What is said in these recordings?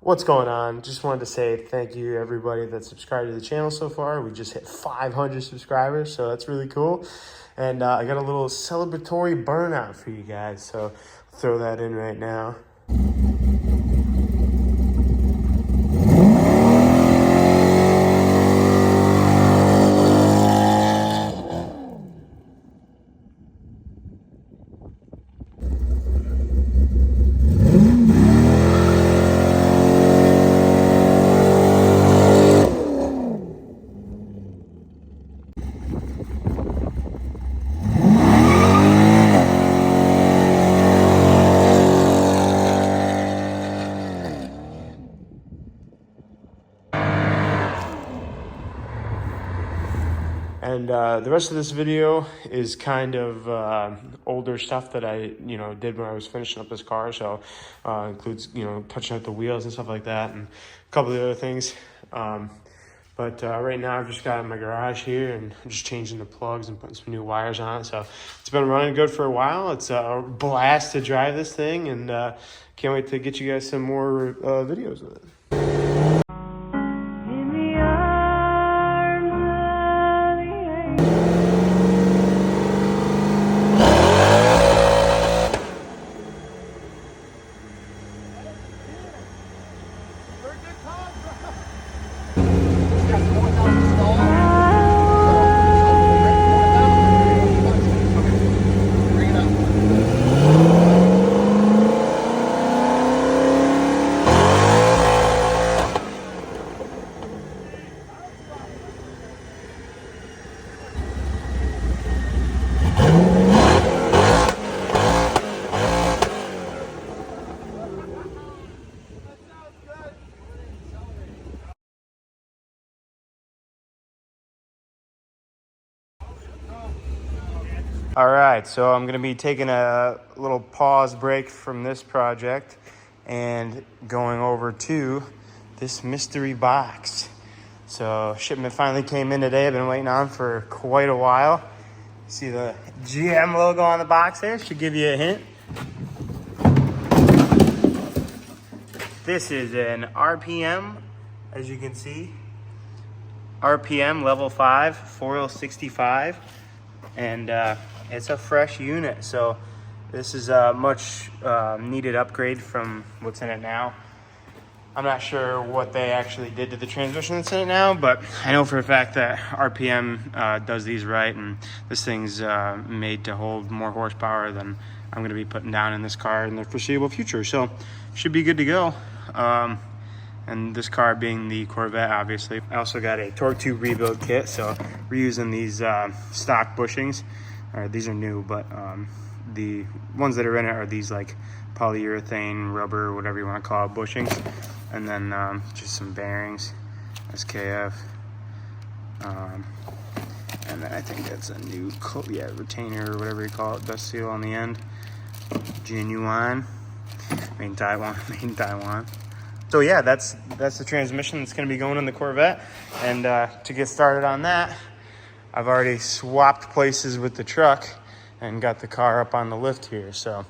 What's going on? Just wanted to say thank you to everybody that subscribed to the channel so far. We just hit 500 subscribers, so that's really cool. And I got a little celebratory burnout for you guys, so I'll throw that in right now. And the rest of this video is kind of older stuff that I, did when I was finishing up this car. So includes, touching up the wheels and stuff like that, and a couple of the other things. But right now I've just got it in my garage here, and I'm just changing the plugs and putting some new wires on it. So it's been running good for a while. It's a blast to drive this thing, and can't wait to get you guys some more videos with it. All right, so I'm gonna be taking a little pause break from this project and going over to this mystery box. So shipment finally came in today. I've been waiting on for quite a while. See the GM logo on the box there? Should give you a hint. This is an RPM, as you can see. RPM level 5, 4L65. And it's a fresh unit, so this is a much needed upgrade from what's in it now. I'm not sure what they actually did to the transmission that's in it now, but I know for a fact that RPM does these right, and this thing's made to hold more horsepower than I'm going to be putting down in this car in the foreseeable future, so should be good to go. And this car being the Corvette, obviously. I also got a torque tube rebuild kit, so we're using these stock bushings. These are new, but the ones that are in it are these like polyurethane, rubber, whatever you want to call it, bushings. And then just some bearings, SKF. And then I think that's a new retainer or whatever you call it, dust seal on the end. Genuine, made in Taiwan. So yeah, that's the transmission that's going to be going in the Corvette. And to get started on that, I've already swapped places with the truck and got the car up on the lift here. So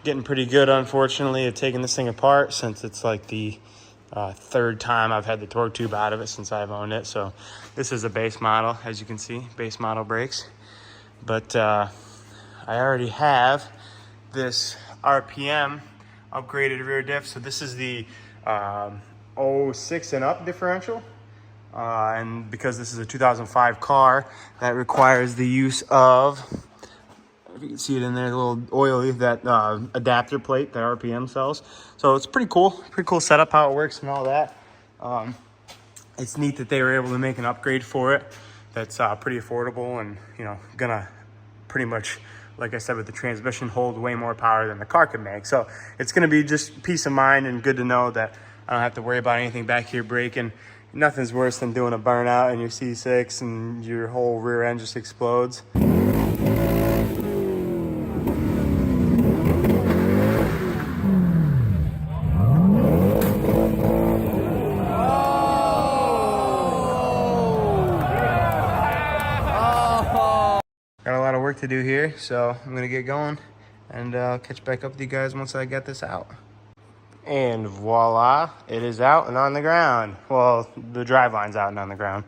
getting pretty good, unfortunately, at taking this thing apart, since it's like the third time I've had the torque tube out of it since I've owned it. So this is a base model, as you can see, base model brakes. But I already have this RPM upgraded rear diff. So this is the 06 and up differential, and because this is a 2005 car, that requires the use of, if you can see it in there, the little oily, that adapter plate that RPM sells. So it's pretty cool setup, how it works and all that. It's neat that they were able to make an upgrade for it that's pretty affordable, and gonna pretty much, like I said, with the transmission, hold way more power than the car could make. So it's going to be just peace of mind and good to know that I don't have to worry about anything back here breaking. Nothing's worse than doing a burnout in your C6 and your whole rear end just explodes. Got a lot of work to do here, so I'm gonna get going, and I'll catch back up with you guys once I get this out. And voila, it is out and on the ground. Well, the drive line's out and on the ground.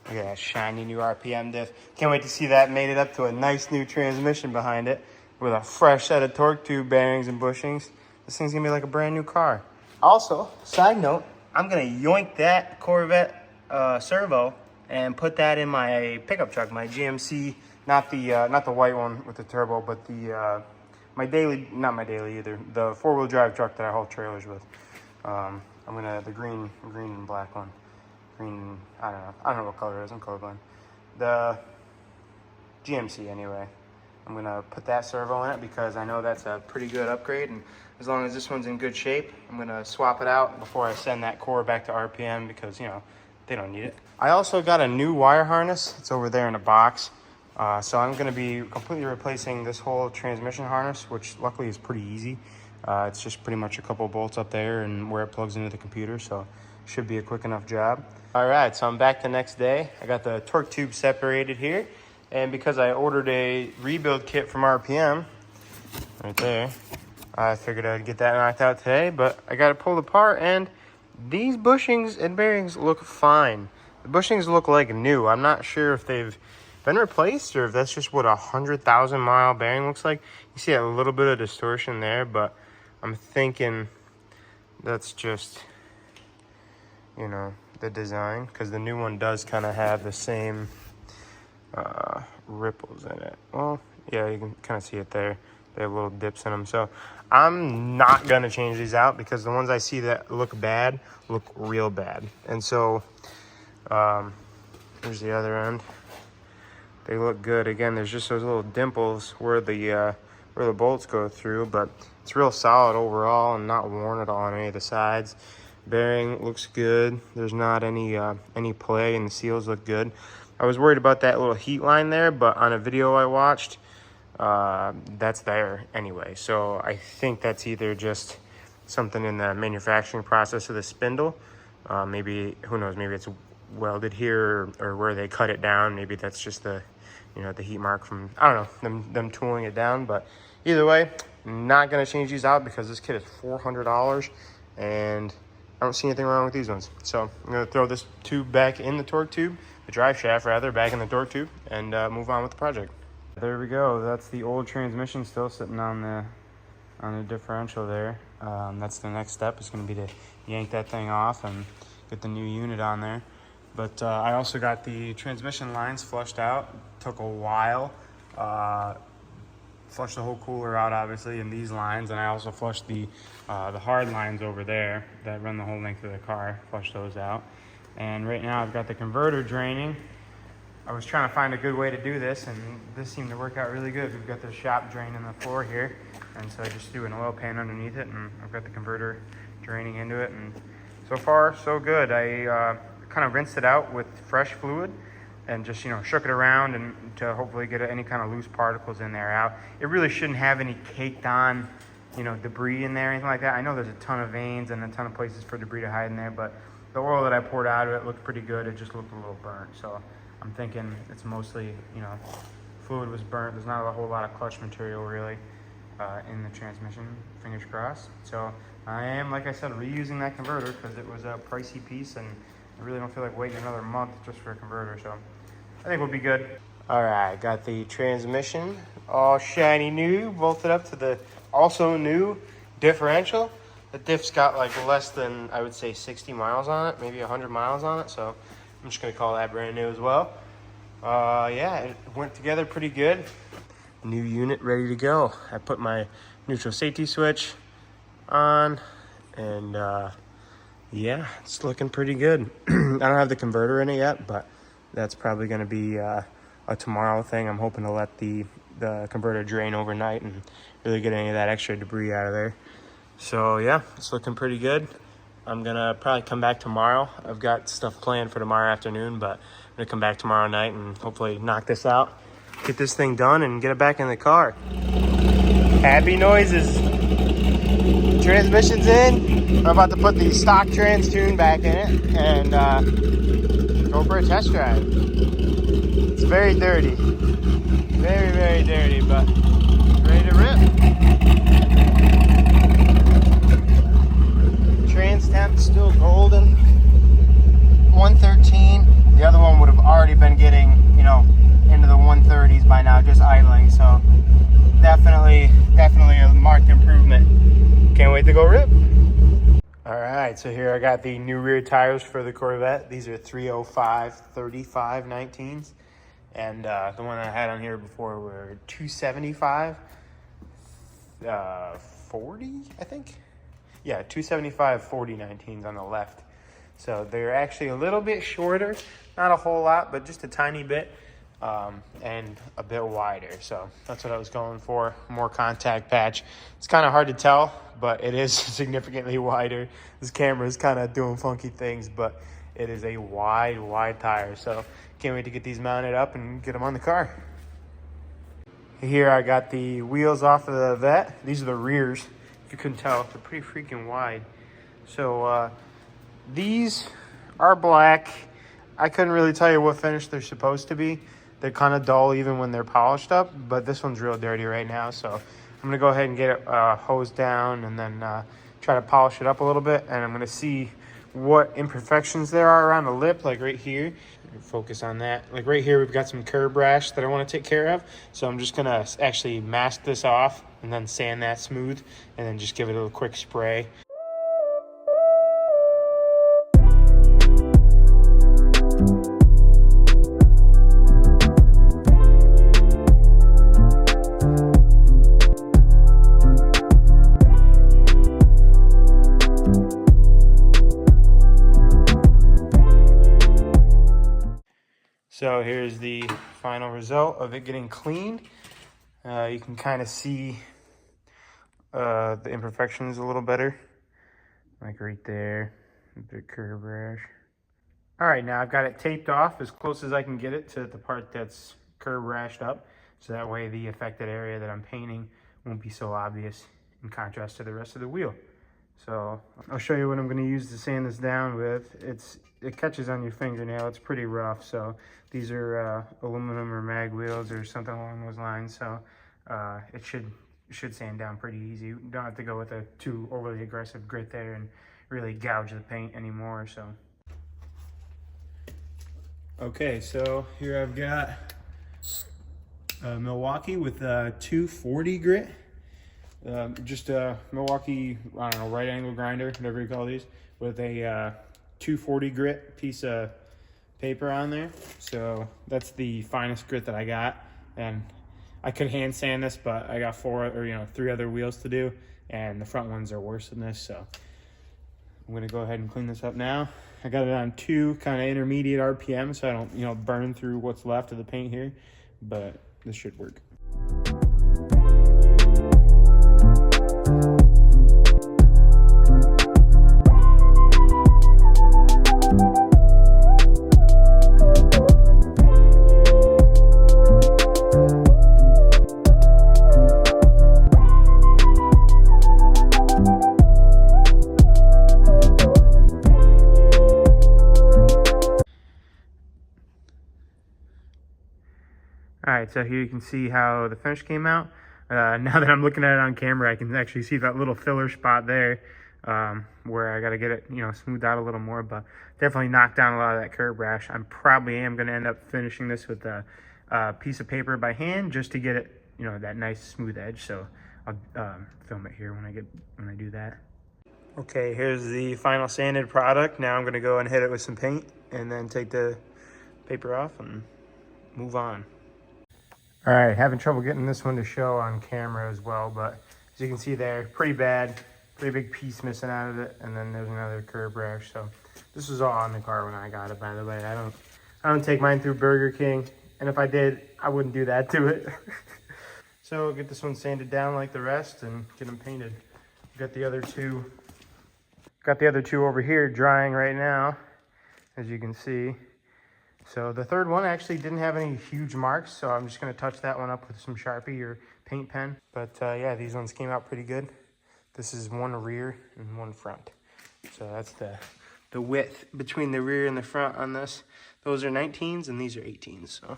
Look at that shiny new RPM diff. Can't wait to see that made it up to a nice new transmission behind it with a fresh set of torque tube bearings and bushings. This thing's gonna be like a brand new car. Also, side note, I'm gonna yoink that Corvette servo and put that in my pickup truck, my GMC, not the white one with the turbo, but the not my daily either, the 4-wheel drive truck that I haul trailers with. I'm gonna, the green and black one. Green, I don't know what color it is, I'm colorblind. The GMC anyway. I'm gonna put that servo in it because I know that's a pretty good upgrade, and as long as this one's in good shape, I'm gonna swap it out before I send that core back to RPM because, you know, they don't need it. I also got a new wire harness. It's over there in a box. So I'm gonna be completely replacing this whole transmission harness, which luckily is pretty easy. It's just pretty much a couple bolts up there and where it plugs into the computer, so should be a quick enough job. All right, so I'm back the next day. I got the torque tube separated here, and because I ordered a rebuild kit from RPM, right there, I figured I'd get that knocked out today, but I got it pulled apart, and these bushings and bearings look fine. The bushings look like new. I'm not sure if they've been replaced or if that's just what a 100,000 mile bearing looks like. You see a little bit of distortion there, but I'm thinking that's just, you know, the design, because the new one does kind of have the same ripples in it. Well, yeah, you can kind of see it there. They have little dips in them. So I'm not going to change these out because the ones I see that look bad look real bad. And so here's the other end. They look good. Again, there's just those little dimples where the bolts go through, but it's real solid overall and not worn at all on any of the sides. Bearing looks good. There's not any play, and the seals look good. I was worried about that little heat line there, but on a video I watched, that's there anyway. So I think that's either just something in the manufacturing process of the spindle. Maybe, who knows, maybe it's welded here or where they cut it down. Maybe that's just the, you know, the heat mark from, I don't know, them tooling it down. But either way, not going to change these out because this kit is $400 and I don't see anything wrong with these ones. So I'm going to throw this tube back in the torque tube, the drive shaft rather, back in the torque tube, and move on with the project. There we go. That's the old transmission still sitting on the differential there. That's the next step. It's going to be to yank that thing off and get the new unit on there. But I also got the transmission lines flushed out. Took a while. Flushed the whole cooler out, obviously, in these lines, and I also flushed the hard lines over there that run the whole length of the car. Flushed those out. And right now I've got the converter draining. I was trying to find a good way to do this, and this seemed to work out really good. We've got the shop drain in the floor here, and so I just threw an oil pan underneath it, and I've got the converter draining into it, and so far, so good. I kind of rinsed it out with fresh fluid and just, you know, shook it around and to hopefully get any kind of loose particles in there out. It really shouldn't have any caked on, you know, debris in there or anything like that. I know there's a ton of veins and a ton of places for debris to hide in there, but the oil that I poured out of it looked pretty good. It just looked a little burnt. So I'm thinking it's mostly, you know, fluid was burnt. There's not a whole lot of clutch material really in the transmission, fingers crossed. So I am, like I said, reusing that converter because it was a pricey piece and I really don't feel like waiting another month just for a converter. So I think we'll be good. All right, got the transmission all shiny new, bolted up to the also new differential. The diff's got like less than, I would say, 60 miles on it, maybe 100 miles on it. So I'm just gonna call that brand new as well. Yeah, it went together pretty good. New unit ready to go. I put my neutral safety switch on and yeah, it's looking pretty good. I don't have the converter in it yet, but that's probably gonna be a tomorrow thing. I'm hoping to let the converter drain overnight and really get any of that extra debris out of there. So yeah, it's looking pretty good. I'm gonna probably come back tomorrow. I've got stuff planned for tomorrow afternoon, but I'm gonna come back tomorrow night and hopefully knock this out, get this thing done and get it back in the car. Happy noises. Transmission's in. I'm about to put the stock trans tune back in it and go for a test drive. It's very dirty. Very, very dirty, but ready to rip. wait to go rip. All right, so here I got the new rear tires for the Corvette. These are 305 35 19s. And the one I had on here before were 275 40, I think. Yeah, 275 40 19s on the left. So they're actually a little bit shorter, not a whole lot, but just a tiny bit, and a bit wider. So that's what I was going for, more contact patch. It's kind of hard to tell, but it is significantly wider. This camera is kind of doing funky things, but it is a wide tire. So can't wait to get these mounted up and get them on the car. Here I got the wheels off of the Vette. These are the rears. You couldn't tell, they're pretty freaking wide. So these are black. I couldn't really tell you what finish they're supposed to be. They're kind of dull even when they're polished up, but this one's real dirty right now. So I'm gonna go ahead and get it hosed down and then try to polish it up a little bit. And I'm gonna see what imperfections there are around the lip, like right here. Focus on that. Like right here, we've got some curb rash that I want to take care of. So I'm just gonna actually mask this off and then sand that smooth and then just give it a quick spray. So here's the final result of it getting cleaned. You can kind of see the imperfections a little better, like right there, the curb rash. All right, now I've got it taped off as close as I can get it to the part that's curb rashed up, so that way the affected area that I'm painting won't be so obvious in contrast to the rest of the wheel. So I'll show you what I'm going to use to sand this down with. It catches on your fingernail. It's pretty rough. So these are aluminum or mag wheels or something along those lines. So it should sand down pretty easy. You don't have to go with a too overly aggressive grit there and really gouge the paint anymore. So okay, so here I've got Milwaukee with a 240 grit. Just a Milwaukee, I don't know, right angle grinder, whatever you call these, with a 240 grit piece of paper on there. So that's the finest grit that I got. And I could hand sand this, but I got 3 other wheels to do, and the front ones are worse than this. So I'm gonna go ahead and clean this up now. I got it on 2 kind of intermediate RPM, so I don't, burn through what's left of the paint here, but this should work. All right, so here you can see how the finish came out. Now that I'm looking at it on camera, I can actually see that little filler spot there where I got to get it, smoothed out a little more, but definitely knocked down a lot of that curb rash. I probably am going to end up finishing this with a piece of paper by hand just to get it, that nice smooth edge. So I'll film it here when I do that. Okay, here's the final sanded product. Now I'm going to go and hit it with some paint and then take the paper off and move on. All right, having trouble getting this one to show on camera as well, but as you can see there, pretty bad, pretty big piece missing out of it, and then there's another curb rash. So this was all on the car when I got it, by the way. I don't take mine through Burger King, and if I did, I wouldn't do that to it. So get this one sanded down like the rest and get them painted. Got the other two over here drying right now, as you can see. So the third one actually didn't have any huge marks, so I'm just going to touch that one up with some Sharpie or paint pen. But yeah, these ones came out pretty good. This is one rear and one front. So that's the width between the rear and the front on this. Those are 19s and these are 18s. So,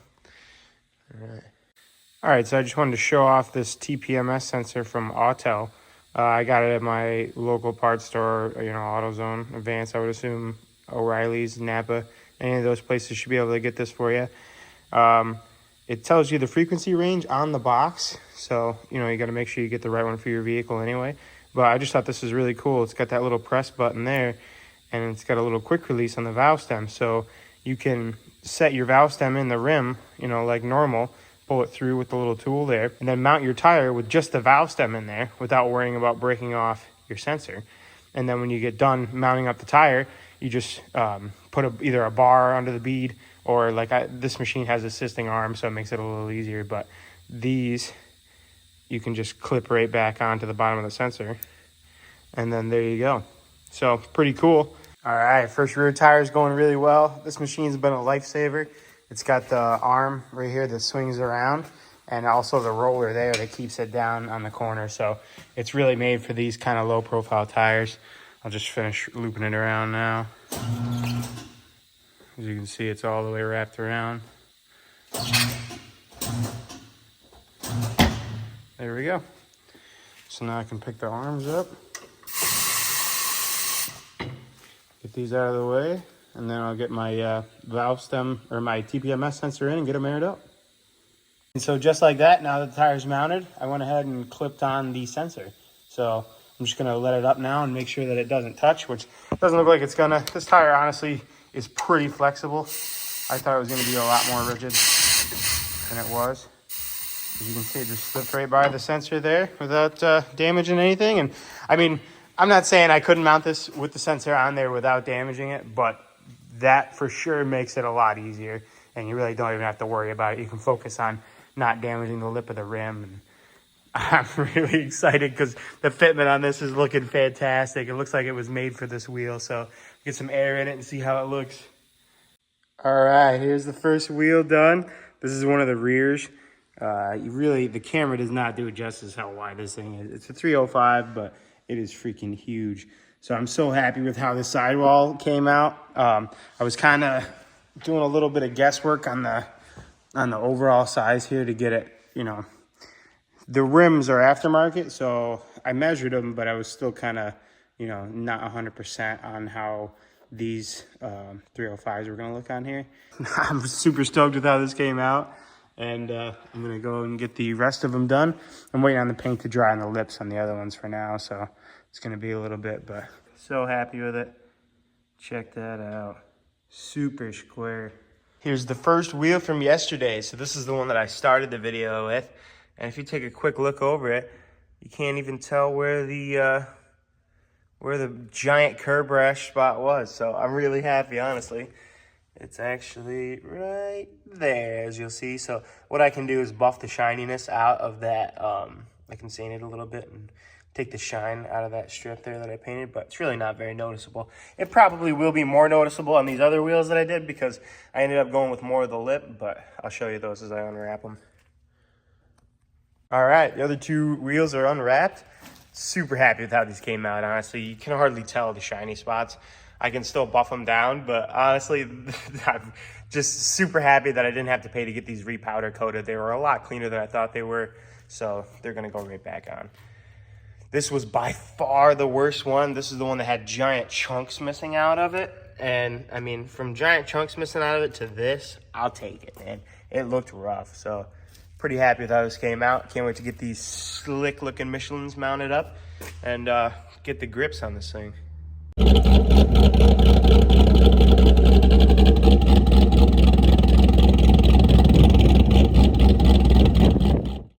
all right, so I just wanted to show off this TPMS sensor from Autel. I got it at my local parts store, AutoZone, Advance, I would assume, O'Reilly's, Napa. Any of those places should be able to get this for you. It tells you the frequency range on the box. So, you got to make sure you get the right one for your vehicle anyway. But I just thought this was really cool. It's got that little press button there, and it's got a little quick release on the valve stem. So you can set your valve stem in the rim, you know, like normal, pull it through with the little tool there, and then mount your tire with just the valve stem in there without worrying about breaking off your sensor. And then when you get done mounting up the tire, you just put either a bar under the bead, or like this machine has assisting arms, so it makes it a little easier. But these, you can just clip right back onto the bottom of the sensor, and then there you go. So pretty cool. All right, first rear tire is going really well. This machine's been a lifesaver. It's got the arm right here that swings around, and also the roller there that keeps it down on the corner. So it's really made for these kind of low profile tires. I'll just finish looping it around now. As you can see, it's all the way wrapped around. There we go. So now I can pick the arms up. Get these out of the way, and then I'll get my valve stem or my TPMS sensor in and get them aired up. And so just like that, now that the tire's mounted, I went ahead and clipped on the sensor. So I'm just gonna let it up now and make sure that it doesn't touch, which doesn't look like it's gonna. This tire honestly is pretty flexible. I thought it was gonna be a lot more rigid than it was. As you can see, it just slipped right by the sensor there without damaging anything. And I mean, I'm not saying I couldn't mount this with the sensor on there without damaging it, but that for sure makes it a lot easier, and you really don't even have to worry about it. You can focus on not damaging the lip of the rim. And I'm really excited because the fitment on this is looking fantastic. It looks like it was made for this wheel, so get some air in it and see how it looks. All right, here's the first wheel done. This is one of the rears. The camera does not do justice how wide this thing is. It's a 305, but it is freaking huge. So I'm so happy with how the sidewall came out. I was kind of doing a little bit of guesswork on the overall size here to get it, you know. The rims are aftermarket, so I measured them, but I was still kind of, you know, not 100% on how these 305s were gonna look on here. I'm super stoked with how this came out. And I'm gonna go and get the rest of them done. I'm waiting on the paint to dry on the lips on the other ones for now, so it's gonna be a little bit, but so happy with it. Check that out, super square. Here's the first wheel from yesterday. So this is the one that I started the video with. And if you take a quick look over it, you can't even tell where the giant curb rash spot was. So I'm really happy, honestly. It's actually right there, as you'll see. So what I can do is buff the shininess out of that. I can sand it a little bit and take the shine out of that strip there that I painted, but it's really not very noticeable. It probably will be more noticeable on these other wheels that I did because I ended up going with more of the lip, but I'll show you those as I unwrap them. All right, the other two wheels are unwrapped. Super happy with how these came out, honestly. You can hardly tell the shiny spots. I can still buff them down, but honestly, I'm just super happy that I didn't have to pay to get these repowder coated. They were a lot cleaner than I thought they were, so they're gonna go right back on. This was by far the worst one. This is the one that had giant chunks missing out of it. And I mean, from giant chunks missing out of it to this, I'll take it, man. It looked rough, so pretty happy with how this came out. Can't wait to get these slick looking Michelins mounted up and get the grips on this thing.